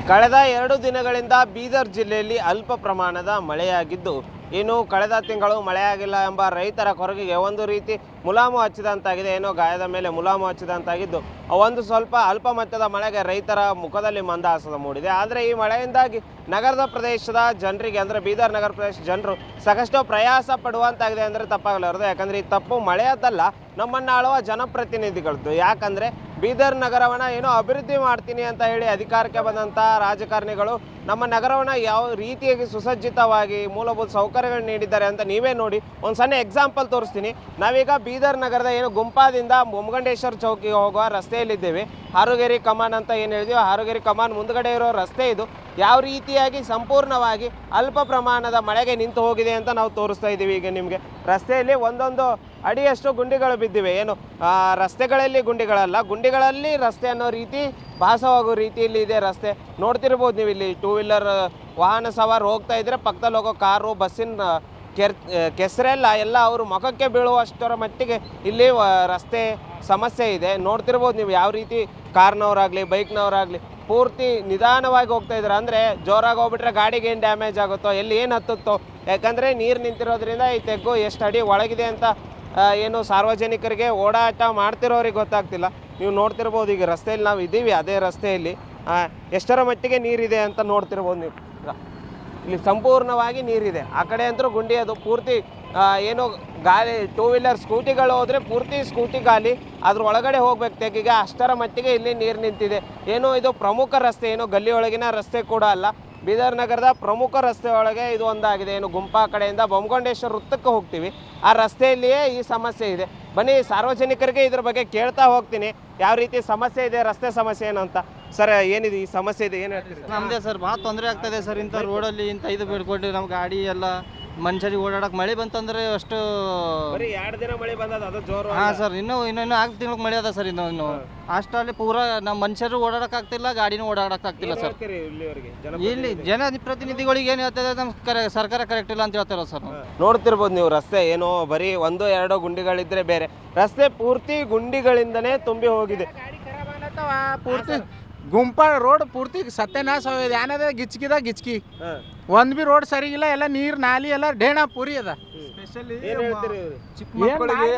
ಕಳೆದ 2 ದಿನಗಳಿಂದ ಬೀದರ್ ಜಿಲ್ಲೆಯಲ್ಲಿ ಅಲ್ಪ ಪ್ರಮಾಣದ ಮಳೆಯಾಗಿದ್ದು, ಇನ್ನು ಕಳೆದ ತಿಂಗಳು ಮಳೆಯಾಗಿಲ್ಲ ಎಂಬ ರೈತರ ಕೊರಗಿಗೆ ಒಂದು ರೀತಿ ಮುಲಾಮು ಹಚ್ಚಿದಂತಾಗಿದೆ. ಏನೋ ಗಾಯದ ಮೇಲೆ ಮುಲಾಮು ಹಚ್ಚಿದಂತಾಗಿದ್ದು, ಒಂದು ಸ್ವಲ್ಪ ಅಲ್ಪ ಮಟ್ಟದ ಮಳೆಗೆ ರೈತರ ಮುಖದಲ್ಲಿ ಮಂದಹಾಸ ಮೂಡಿದೆ. ಆದರೆ ಈ ಮಳೆಯಿಂದಾಗಿ ನಗರದ ಪ್ರದೇಶದ ಜನರಿಗೆ, ಅಂದರೆ ಬೀದರ್ ನಗರ ಪ್ರದೇಶದ ಜನರು ಸಾಕಷ್ಟು ಪ್ರಯಾಸ ಪಡುವಂತಾಗಿದೆ ಅಂದರೆ ತಪ್ಪಾಗಲಾರದು. ಯಾಕಂದರೆ ಈ ತಪ್ಪು ಮಳೆಯದ್ದಲ್ಲ, ನಮ್ಮನ್ನು ಆಳುವ ಜನಪ್ರತಿನಿಧಿಗಳದ್ದು. ಯಾಕಂದರೆ ಬೀದರ್ ನಗರವನ್ನು ಏನೋ ಅಭಿವೃದ್ಧಿ ಮಾಡ್ತೀನಿ ಅಂತ ಹೇಳಿ ಅಧಿಕಾರಕ್ಕೆ ಬಂದಂಥ ರಾಜಕಾರಣಿಗಳು ನಮ್ಮ ನಗರವನ್ನು ಯಾವ ರೀತಿಯಾಗಿ ಸುಸಜ್ಜಿತವಾಗಿ ಮೂಲಭೂತ ಸೌಕರ್ಯಗಳು ನೀಡಿದ್ದಾರೆ ಅಂತ ನೀವೇ ನೋಡಿ. ಒಂದು ಸಣ್ಣ ಎಕ್ಸಾಂಪಲ್ ತೋರಿಸ್ತೀನಿ. ನಾವೀಗ ಬೀದರ್ ನಗರದ ಏನು ಗುಂಪಾದಿಂದ ಬೊಮ್ಮಗಂಡೇಶ್ವರ ಚೌಕಿಗೆ ಹೋಗುವ ರಸ್ತೆಯಲ್ಲಿದ್ದೇವೆ. ಹಾರುಗೇರಿ ಕಮಾನ್ ಅಂತ ಏನು ಹೇಳಿದ್ವಿ, ಹಾರುಗೇರಿ ಕಮಾನ್ ಮುಂದುಗಡೆ ಇರೋ ರಸ್ತೆ ಇದು. ಯಾವ ರೀತಿಯಾಗಿ ಸಂಪೂರ್ಣವಾಗಿ ಅಲ್ಪ ಪ್ರಮಾಣದ ಮಳೆಗೆ ನಿಂತು ಹೋಗಿದೆ ಅಂತ ನಾವು ತೋರಿಸ್ತಾ ಇದ್ದೀವಿ. ಈಗ ನಿಮಗೆ ರಸ್ತೆಯಲ್ಲಿ ಒಂದೊಂದು ಅಡಿಯಷ್ಟು ಗುಂಡಿಗಳು ಬಿದ್ದಿವೆ. ಏನು ರಸ್ತೆಗಳಲ್ಲಿ ಗುಂಡಿಗಳಲ್ಲ, ಗುಂಡಿಗಳಲ್ಲಿ ರಸ್ತೆ ಅನ್ನೋ ರೀತಿ ಭಾಸವಾಗೋ ರೀತಿಯಲ್ಲಿ ಇದೆ ರಸ್ತೆ. ನೋಡ್ತಿರ್ಬೋದು ನೀವು, ಇಲ್ಲಿ 2 ವೀಲರ್ ವಾಹನ ಸವಾರು ಹೋಗ್ತಾ ಇದ್ರೆ ಪಕ್ಕದಲ್ಲಿ ಹೋಗೋ ಕಾರು, ಬಸ್ಸಿನ ಕೆಸರೆಲ್ಲ ಎಲ್ಲ ಅವರು ಮುಖಕ್ಕೆ ಬೀಳುವಷ್ಟರ ಮಟ್ಟಿಗೆ ಇಲ್ಲಿ ರಸ್ತೆ ಸಮಸ್ಯೆ ಇದೆ. ನೋಡ್ತಿರ್ಬೋದು ನೀವು ಯಾವ ರೀತಿ ಕಾರ್ನವರಾಗಲಿ ಬೈಕ್ನವರಾಗಲಿ ಪೂರ್ತಿ ನಿಧಾನವಾಗಿ ಹೋಗ್ತಾ ಇದ್ದಾರೆ. ಅಂದರೆ ಜೋರಾಗಿ ಹೋಗ್ಬಿಟ್ರೆ ಗಾಡಿಗೆ ಏನು ಡ್ಯಾಮೇಜ್ ಆಗುತ್ತೋ, ಎಲ್ಲಿ ಏನು ಹತ್ತುತ್ತೋ. ಯಾಕಂದರೆ ನೀರು ನಿಂತಿರೋದ್ರಿಂದ ಈ ತೆಗ್ಗು ಎಷ್ಟು ಅಡಿ ಒಳಗಿದೆ ಅಂತ ಏನು ಸಾರ್ವಜನಿಕರಿಗೆ ಓಡಾಟ ಮಾಡ್ತಿರೋರಿಗೆ ಗೊತ್ತಾಗ್ತಿಲ್ಲ. ನೀವು ನೋಡ್ತಿರ್ಬೋದು, ಈಗ ರಸ್ತೆಯಲ್ಲಿ ನಾವು ಇದ್ದೀವಿ, ಅದೇ ರಸ್ತೆಯಲ್ಲಿ ಎಷ್ಟರ ಮಟ್ಟಿಗೆ ನೀರಿದೆ ಅಂತ ನೋಡ್ತಿರ್ಬೋದು ನೀವು. ಇಲ್ಲಿ ಸಂಪೂರ್ಣವಾಗಿ ನೀರಿದೆ. ಆ ಕಡೆ ಅಂತೂ ಗುಂಡಿ, ಅದು ಪೂರ್ತಿ ಏನು ಗಾಲಿ 2 ವೀಲರ್ ಸ್ಕೂಟಿಗಳು ಹೋದರೆ ಪೂರ್ತಿ ಸ್ಕೂಟಿ ಗಾಲಿ, ಅದ್ರ ಒಳಗಡೆ ಹೋಗ್ಬೇಕು ತೆಗಿಗೆ, ಅಷ್ಟರ ಮಟ್ಟಿಗೆ ಇಲ್ಲಿ ನೀರು ನಿಂತಿದೆ. ಏನು ಇದು ಪ್ರಮುಖ ರಸ್ತೆ, ಏನು ಗಲ್ಲಿ ಒಳಗಿನ ರಸ್ತೆ ಕೂಡ ಅಲ್ಲ, ಬೀದರ್ ನಗರದ ಪ್ರಮುಖ ರಸ್ತೆ ಒಳಗೆ ಇದು ಒಂದಾಗಿದೆ. ಏನು ಗುಂಪಾ ಕಡೆಯಿಂದ ಬೊಮ್ಮಗಂಡೇಶ್ವರ ವೃತ್ತಕ್ಕೆ ಹೋಗ್ತೀವಿ, ಆ ರಸ್ತೆಯಲ್ಲಿಯೇ ಈ ಸಮಸ್ಯೆ ಇದೆ. ಬನ್ನಿ ಸಾರ್ವಜನಿಕರಿಗೆ ಇದ್ರ ಬಗ್ಗೆ ಕೇಳ್ತಾ ಹೋಗ್ತೀನಿ, ಯಾವ ರೀತಿ ಸಮಸ್ಯೆ ಇದೆ, ರಸ್ತೆ ಸಮಸ್ಯೆ ಏನು ಅಂತ. ಸರ್, ಏನಿದೆ ಈ ಸಮಸ್ಯೆ ಇದೆ, ಏನು ಹೇಳ್ತೀರಿ? ನಮ್ಮದೇ ಸರ್ ಭಾಳ ತೊಂದರೆ ಆಗ್ತದೆ ಸರ್. ಇಂಥ ರೋಡಲ್ಲಿ ಇಂಥ ಇದು ಬಿಡ್ಕೊಂಡು ನಮ್ಮ ಗಾಡಿ ಎಲ್ಲ ಮನುಷ್ಯರಿಗೆ ಓಡಾಡಕ್ಕೆ ಮಳೆ ಬಂತಂದ್ರೆ ಅಷ್ಟು. ಬರೀ 2 ದಿನ ಮಳೆ ಬಂದದ, ಅದು ಜೋರು. ಹಾಂ ಸರ್, ಇನ್ನೂ 6 ತಿಂಗಳಿಗೆ ಮಳೆ ಅದ ಸರ್. ಇನ್ನು ಅಷ್ಟರಲ್ಲಿ ಪೂರಾ ನಮ್ಮ ಮನುಷ್ಯರು ಓಡಾಡಕ್ಕೆ ಆಗ್ತಿಲ್ಲ, ಗಾಡಿನೂ ಓಡಾಡಕ್ಕೆ ಆಗ್ತಿಲ್ಲ ಸರ್. ಇಲ್ಲಿ ಜನಪ್ರತಿನಿಧಿಗಳಿಗೆ ಏನು ಹೇಳ್ತದೆ, ನಮ್ಮ ಸರ್ಕಾರ ಕರೆಕ್ಟ್ ಇಲ್ಲ ಅಂತ ಹೇಳ್ತಾರ ಸರ್. ನೋಡ್ತಿರ್ಬೋದು ನೀವು, ರಸ್ತೆ ಏನೋ ಬರೀ 1-2 ಗುಂಡಿಗಳಿದ್ರೆ ಬೇರೆ, ರಸ್ತೆ ಪೂರ್ತಿ ಗುಂಡಿಗಳಿಂದನೇ ತುಂಬಿ ಹೋಗಿದೆ. ಪೂರ್ತಿ ಗುಂಪ ರೋಡ್ ಪೂರ್ತಿ ಸತ್ಯನಾಶ ಹೋಗಿದೆ. ಏನದ ಗಿಚ್ಕಿ ಒಂದ್ ಬಿ ರೋಡ್ ಸರಿಗಿಲ್ಲ, ಎಲ್ಲ ನೀರ್ ನಾಲಿ ಎಲ್ಲ ಢೇಣ ಪೂರಿ ಅದ. ಚಿಕ್ಕ ಮಕ್ಕಳಿಗೆ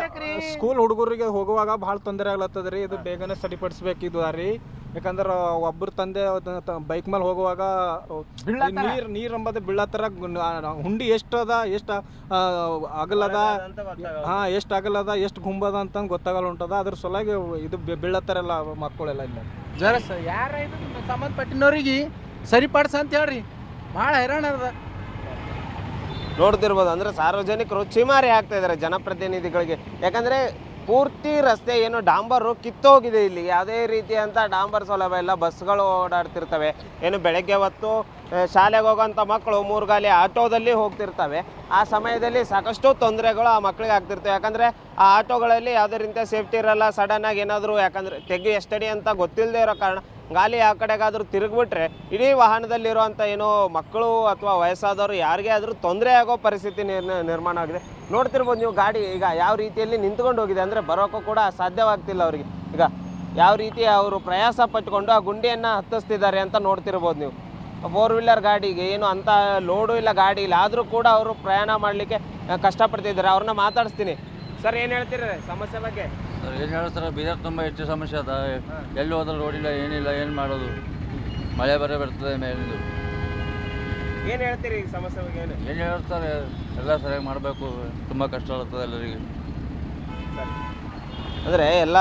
ಸ್ಕೂಲ್ ಹುಡುಗರಿಗೆ ಹೋಗುವಾಗ ಭಾಳ ತೊಂದರೆ ಆಗ್ಲತ್ತದ್ರಿ. ಇದು ಬೇಗನೆ ಸರಿಪಡಿಸ್ಬೇಕಿದು ರೀ. ಯಾಕಂದ್ರೆ ಒಬ್ಬರು ತಂದೆ ಬೈಕ್ ಮೇಲೆ ಹೋಗುವಾಗ ನೀರ್ ಅಂಬದು ಬೀಳತ್ತರ, ಹುಂಡಿ ಎಷ್ಟದ, ಎಷ್ಟು ಅಗಲದ, ಎಷ್ಟು ಅಗಲದ, ಎಷ್ಟು ಗುಂಬದ ಅಂತ ಗೊತ್ತಾಗಲ್ಲ ಉಂಟದ. ಅದ್ರ ಸಲುವಾಗಿ ಇದು ಬೀಳತ್ತಾರಲ್ಲ ಮಕ್ಕಳೆಲ್ಲ. ಇಲ್ಲ ಜರ ಯಾರ ಇದು ಸಂಬಂಧಪಟ್ಟಿನವ್ರಿಗೆ ಸರಿಪಡಿಸ ಅಂತ ಹೇಳ್ರಿ, ಭಾಳ ಹೈರಾಣ ಅದ. ನೋಡ್ತಿರ್ಬೋದು, ಅಂದರೆ ಸಾರ್ವಜನಿಕರು ಚಿಮಾರಿ ಆಗ್ತಾ ಇದ್ದಾರೆ ಜನಪ್ರತಿನಿಧಿಗಳಿಗೆ. ಯಾಕಂದರೆ ಪೂರ್ತಿ ರಸ್ತೆ ಏನು ಡಾಂಬರು ಕಿತ್ತೋಗಿದೆ. ಇಲ್ಲಿ ಯಾವುದೇ ರೀತಿಯಂಥ ಡಾಂಬರ್ ಸೌಲಭ್ಯ ಇಲ್ಲ. ಬಸ್ಗಳು ಓಡಾಡ್ತಿರ್ತವೆ. ಏನು ಬೆಳಗ್ಗೆ ಹೊತ್ತು ಶಾಲೆಗೆ ಹೋಗೋಂಥ ಮಕ್ಕಳು 3 ಗಾಲಿ ಆಟೋದಲ್ಲಿ ಹೋಗ್ತಿರ್ತವೆ. ಆ ಸಮಯದಲ್ಲಿ ಸಾಕಷ್ಟು ತೊಂದರೆಗಳು ಆ ಮಕ್ಕಳಿಗೆ ಆಗ್ತಿರ್ತವೆ. ಯಾಕಂದರೆ ಆ ಆಟೋಗಳಲ್ಲಿ ಯಾವುದೇ ರೀತಿಯ ಸೇಫ್ಟಿ ಇರಲ್ಲ. ಸಡನ್ನಾಗಿ ಏನಾದರೂ, ಯಾಕಂದರೆ ತೆಗ್ಗು ಎಷ್ಟಡಿ ಅಂತ ಗೊತ್ತಿಲ್ಲದೆ ಇರೋ ಕಾರಣ ಗಾಲಿ ಆ ಕಡೆಗಾದರೂ ತಿರುಗಿಬಿಟ್ರೆ ಇಡೀ ವಾಹನದಲ್ಲಿರುವಂಥ ಏನೋ ಮಕ್ಕಳು ಅಥವಾ ವಯಸ್ಸಾದವರು ಯಾರಿಗೇ ಆದರೂ ತೊಂದರೆ ಆಗೋ ಪರಿಸ್ಥಿತಿ ನಿರ್ಮಾಣ ಆಗಿದೆ. ನೋಡ್ತಿರ್ಬೋದು ನೀವು, ಗಾಡಿ ಈಗ ಯಾವ ರೀತಿಯಲ್ಲಿ ನಿಂತ್ಕೊಂಡು ಹೋಗಿದೆ, ಅಂದರೆ ಬರೋಕ್ಕೂ ಕೂಡ ಸಾಧ್ಯವಾಗ್ತಿಲ್ಲ ಅವರಿಗೆ. ಈಗ ಯಾವ ರೀತಿ ಅವರು ಪ್ರಯಾಸ ಪಟ್ಟುಕೊಂಡು ಆ ಗುಂಡಿಯನ್ನು ಹತ್ತಿಸ್ತಿದ್ದಾರೆ ಅಂತ ನೋಡ್ತಿರ್ಬೋದು ನೀವು. 4 ವೀಲರ್ ಗಾಡಿಗೆ ಏನು ಅಂತ ಲೋಡು ಇಲ್ಲ, ಗಾಡಿ ಇಲ್ಲ, ಆದರೂ ಕೂಡ ಅವರು ಪ್ರಯಾಣ ಮಾಡಲಿಕ್ಕೆ ಕಷ್ಟಪಡ್ತಿದ್ದಾರೆ. ಅವ್ರನ್ನ ಮಾತಾಡಿಸ್ತೀನಿ. ಸರ್, ಏನು ಹೇಳ್ತೀರಿ ಸಮಸ್ಯೆ ಬಗ್ಗೆ? ಸರ್, ಏನು ಹೇಳ್ತಾರೆ, ಬೀದರ್ ತುಂಬ ಹೆಚ್ಚು ಸಮಸ್ಯೆ ಅದ. ಎಲ್ಲಿ ಹೋದ್ರೆ ರೋಡಿಲ್ಲ, ಏನಿಲ್ಲ, ಏನು ಮಾಡೋದು? ಮಳೆ ಬರ್ತದೆ ಮೇಲಿಂದು. ಏನು ಹೇಳ್ತೀರಿ ಈ ಸಮಸ್ಯೆ ಬಗ್ಗೆ? ಏನು ಹೇಳ್ತಾರೆ, ಎಲ್ಲ ಸರಿಯಾಗಿ ಮಾಡಬೇಕು. ತುಂಬ ಕಷ್ಟ ಆಗ್ತದೆ ಎಲ್ಲರಿಗೆ. ಅಂದರೆ ಎಲ್ಲ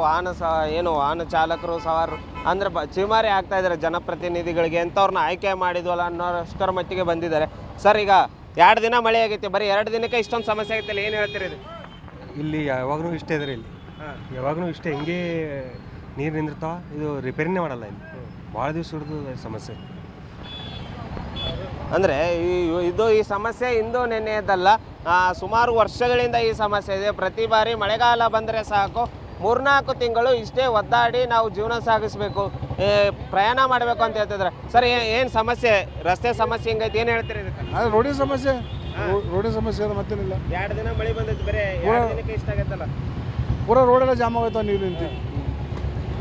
ವಾಹನ ಚಾಲಕರು ಸವಾರರು ಅಂದರೆ ಚಿಮಾರಿ ಆಗ್ತಾ ಇದ್ದಾರೆ ಜನಪ್ರತಿನಿಧಿಗಳಿಗೆ. ಎಂಥವ್ರನ್ನ ಆಯ್ಕೆ ಮಾಡಿದ್ವಲ್ಲ ಅನ್ನೋಷ್ಟರ ಮಟ್ಟಿಗೆ ಬಂದಿದ್ದಾರೆ. ಸರ್, ಈಗ 2 ದಿನ ಮಳೆ ಆಗೈತೆ, ಬರೀ 2 ದಿನಕ್ಕೆ ಇಷ್ಟೊಂದು ಸಮಸ್ಯೆ ಆಗೈತೆ, ಏನು ಹೇಳ್ತೀರಿ ಇದು? ಇಲ್ಲಿ ಯಾವಾಗಲೂ ಇಷ್ಟೇ ಇದ್ರೆ, ಇಲ್ಲಿ ಯಾವಾಗಲೂ ಇಷ್ಟೇ ಹಿಂಗೆ ನೀರು ನಿಂದಿರ್ತಾವ. ಇದು ರಿಪೇರಿನೇ ಮಾಡಲ್ಲ. ಇಲ್ಲಿ ಭಾಳ ದಿವಸ ಹಿಡಿದು ಸಮಸ್ಯೆ. ಅಂದರೆ ಈ ಸಮಸ್ಯೆ ಇಂದು ನೆನ್ನೆಯದಲ್ಲ, ಸುಮಾರು ವರ್ಷಗಳಿಂದ ಈ ಸಮಸ್ಯೆ ಇದೆ. ಪ್ರತಿ ಬಾರಿ ಮಳೆಗಾಲ ಬಂದರೆ ಸಾಕು 3-4 ತಿಂಗಳು ಇಷ್ಟೇ ಒದ್ದಾಡಿ ನಾವು ಜೀವನ ಸಾಗಿಸಬೇಕು, ಪ್ರಯಾಣ ಮಾಡಬೇಕು ಅಂತ ಹೇಳ್ತಿದ್ರೆ. ಸರ್, ಏನು ಸಮಸ್ಯೆ, ರಸ್ತೆ ಸಮಸ್ಯೆ ಹಿಂಗೈತೆ, ಏನು ಹೇಳ್ತೀರಿ ಇದಕ್ಕೆ? ಅದು ರೋಡಿನ ಸಮಸ್ಯೆ, ರೋಡಿನ ಸಮಸ್ಯೆ ಅದು ಮತ್ತೇನಿಲ್ಲ. 2 ದಿನ ಮಳೆ ಬಂದೈತೆ, ಬರೀ 2 ದಿನಕ್ಕೆ ಇಷ್ಟ ಆಗೈತಲ್ಲ. ಪೂರ ರೋಡೆಲ್ಲ ಜಾಮ್ ಆಗೋಯ್ತಾವ, ನೀರು ನಿಂತು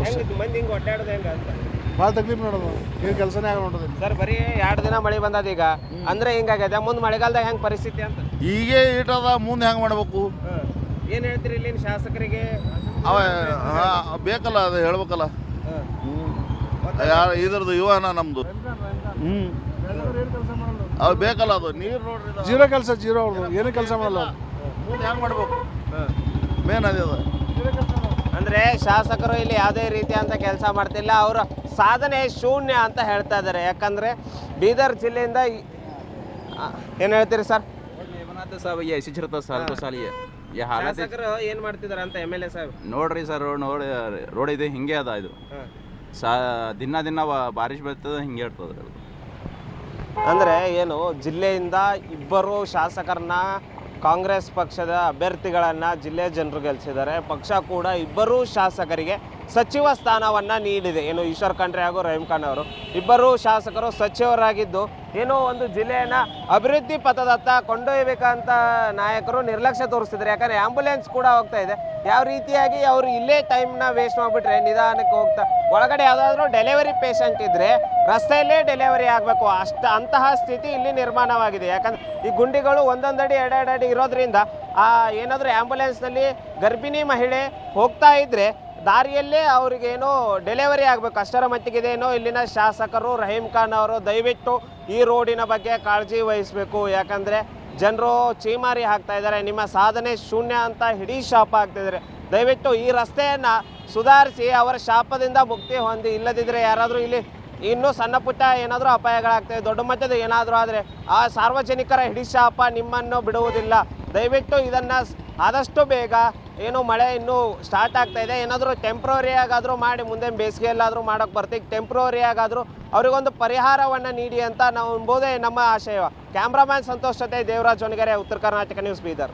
ಹೆಂಗಿತ್ತು ಮಂದಿ ಹಿಂಗೆ ಒಡ್ಡಾಡೋದು ಹೆಂಗೆ ಅಂತ? ಭಾಳ ತಕ್ಲೀಫ್ ನೋಡೋದು ಏನು ಕೆಲಸನೇ ಆಗ ನೋಡೋದು ಸರ್ ಬರೀ 2 ದಿನ ಮಳೆ ಬಂದದ ಈಗ ಅಂದ್ರೆ ಹಿಂಗಾಗೈತೆ ಮುಂದೆ ಮಳೆಗಾಲದಾಗ ಹೆಂಗ್ ಪರಿಸ್ಥಿತಿ ಅಂತ ಈಗೇ ಇಟ್ಟದ ಮುಂದೆ ಹೆಂಗೆ ಮಾಡಬೇಕು ಏನ್ ಹೇಳ್ತೀರಿ ಇಲ್ಲಿನ ಶಾಸಕರಿಗೆ? ಅವ ಬೇಕಲ್ಲ ಅದು ಹೇಳ್ಬೇಕಲ್ಲ ಯಾರು ಇದ್ರದ್ದು ಇವನ ನಮ್ಮದು ಅವು ಬೇಕಲ್ಲ ಅದು ನೀರು ನೋಡ್ರಿ ಜೀರೋ ಕೆಲಸ ಜೀರೋ ಅವ್ರದ್ದು ಏನೂ ಕೆಲಸ ಮಾಡಲ್ಲ ಅವ್ರು. ಮುಂದೆ ಹೆಂಗೆ ಮಾಡ್ಬೇಕು ಮೇನ್ ಅದೇ ಅದು ಅಂದ್ರೆ ಶಾಸಕರು ಇಲ್ಲಿ ಯಾವುದೇ ರೀತಿ ಅಂತ ಕೆಲಸ ಮಾಡ್ತಿಲ್ಲ, ಅವರ ಸಾಧನೆ ಶೂನ್ಯ ಅಂತ ಹೇಳ್ತಾ ಇದ್ದಾರೆ. ಯಾಕಂದ್ರೆ ಬೀದರ್ ಜಿಲ್ಲೆಯಿಂದ ಏನ್ ಹೇಳ್ತೀರಿ ಸರ್? ಶಾಸಕರು ಏನ್ ಮಾಡ್ತಿದಾರ ಅಂತ MLA ಸಾಹೇಬ್ ನೋಡ್ರಿ ಸರ್ ರೋಡ್ ಇದೆ ಹಿಂಗೆ ಅದ ಇದು ದಿನ ಬಾರಿಶ್ ಬರ್ತದ ಹಿಂಗೆ ಇರ್ತದ. ಅಂದ್ರೆ ಏನು ಜಿಲ್ಲೆಯಿಂದ 2 ಶಾಸಕರನ್ನ ಕಾಂಗ್ರೆಸ್ ಪಕ್ಷದ ಅಭ್ಯರ್ಥಿಗಳನ್ನು ಜಿಲ್ಲೆಯ ಜನರು ಗೆಲ್ಲಿಸಿದ್ದಾರೆ. ಪಕ್ಷ ಕೂಡ 2 ಶಾಸಕರಿಗೆ ಸಚಿವ ಸ್ಥಾನವನ್ನು ನೀಡಿದೆ. ಏನು ಈಶ್ವರ್ ಖಂಡ್ರೆ ಹಾಗೂ ರಹೀಮ್ ಖಾನ್ ಅವರು 2 ಶಾಸಕರು ಸಚಿವರಾಗಿದ್ದು ಏನೋ ಒಂದು ಜಿಲ್ಲೆಯನ್ನು ಅಭಿವೃದ್ಧಿ ಪಥದತ್ತ ಕೊಂಡೊಯ್ಯಬೇಕಂತ ನಾಯಕರು ನಿರ್ಲಕ್ಷ್ಯ ತೋರಿಸ್ತಿದ್ದಾರೆ. ಯಾಕಂದರೆ ಆ್ಯಂಬುಲೆನ್ಸ್ ಕೂಡ ಹೋಗ್ತಾ ಇದೆ. ಯಾವ ರೀತಿಯಾಗಿ ಅವರು ಇಲ್ಲೇ ಟೈಮ್ನ ವೇಸ್ಟ್ ಮಾಡಿಬಿಟ್ರೆ ನಿಧಾನಕ್ಕೆ ಹೋಗ್ತಾ ಒಳಗಡೆ ಯಾವುದಾದ್ರೂ ಡೆಲಿವರಿ ಪೇಷಂಟ್ ಇದ್ದರೆ ರಸ್ತೆಯಲ್ಲೇ ಡೆಲಿವರಿ ಆಗಬೇಕು ಅಂತಹ ಸ್ಥಿತಿ ಇಲ್ಲಿ ನಿರ್ಮಾಣವಾಗಿದೆ. ಯಾಕಂದರೆ ಈ ಗುಂಡಿಗಳು ಒಂದೊಂದಡಿ 2 ಅಡಿ ಇರೋದ್ರಿಂದ ಏನಾದರೂ ಆ್ಯಂಬುಲೆನ್ಸ್ನಲ್ಲಿ ಗರ್ಭಿಣಿ ಮಹಿಳೆ ಹೋಗ್ತಾ ಇದ್ದರೆ ದಾರಿಯಲ್ಲೇ ಅವ್ರಿಗೇನೋ ಡೆಲಿವರಿ ಆಗಬೇಕು ಅಷ್ಟರ ಮಟ್ಟಿಗಿದೇನೋ ಇಲ್ಲಿನ ಶಾಸಕರು ರಹೀಮ್ ಖಾನ್ ಅವರು ದಯವಿಟ್ಟು ಈ ರೋಡಿನ ಬಗ್ಗೆ ಕಾಳಜಿ ವಹಿಸಬೇಕು. ಯಾಕಂದರೆ ಜನರು ಚೀಮಾರಿ ಹಾಕ್ತಾ ಇದ್ದಾರೆ, ನಿಮ್ಮ ಸಾಧನೆ ಶೂನ್ಯ ಅಂತ ಹಿಡೀ ಶಾಪ ಆಗ್ತಿದ್ದಾರೆ. ದಯವಿಟ್ಟು ಈ ರಸ್ತೆಯನ್ನು ಸುಧಾರಿಸಿ ಅವರ ಶಾಪದಿಂದ ಮುಕ್ತಿ ಹೊಂದಿ, ಇಲ್ಲದಿದ್ದರೆ ಯಾರಾದರೂ ಇಲ್ಲಿ ಇನ್ನೂ ಸಣ್ಣ ಪುಟ್ಟ ಏನಾದರೂ ಅಪಾಯಗಳಾಗ್ತವೆ, ದೊಡ್ಡ ಮಟ್ಟದ ಏನಾದರೂ ಆದರೆ ಆ ಸಾರ್ವಜನಿಕರ ಹಿಡಿ ಶಾಪ ನಿಮ್ಮನ್ನು ಬಿಡುವುದಿಲ್ಲ. ದಯವಿಟ್ಟು ಇದನ್ನು ಆದಷ್ಟು ಬೇಗ ಏನು ಮಳೆ ಇನ್ನೂ ಸ್ಟಾರ್ಟ್ ಆಗ್ತಾ ಇದೆ, ಏನಾದರೂ ಟೆಂಪ್ರವರಿಯಾಗಾದರೂ ಮಾಡಿ ಮುಂದೆ ಬೇಸಿಗೆಯಲ್ಲಾದರೂ ಮಾಡೋಕ್ಕೆ ಬರ್ತೀವಿ, ಟೆಂಪ್ರವರಿಯಾಗಾದರೂ ಅವರಿಗೊಂದು ಪರಿಹಾರವನ್ನು ನೀಡಿ ಅಂತ ನಾವು ಎಂಬುದೇ ನಮ್ಮ ಆಶಯ. ಕ್ಯಾಮ್ರಾಮ್ಯಾನ್ ಸಂತೋಷ್ ಜೊತೆ ದೇವರಾಜ್ ಹೊಣಗೆರೆ, ಉತ್ತರ ಕರ್ನಾಟಕ ನ್ಯೂಸ್, ಬೀದರ್.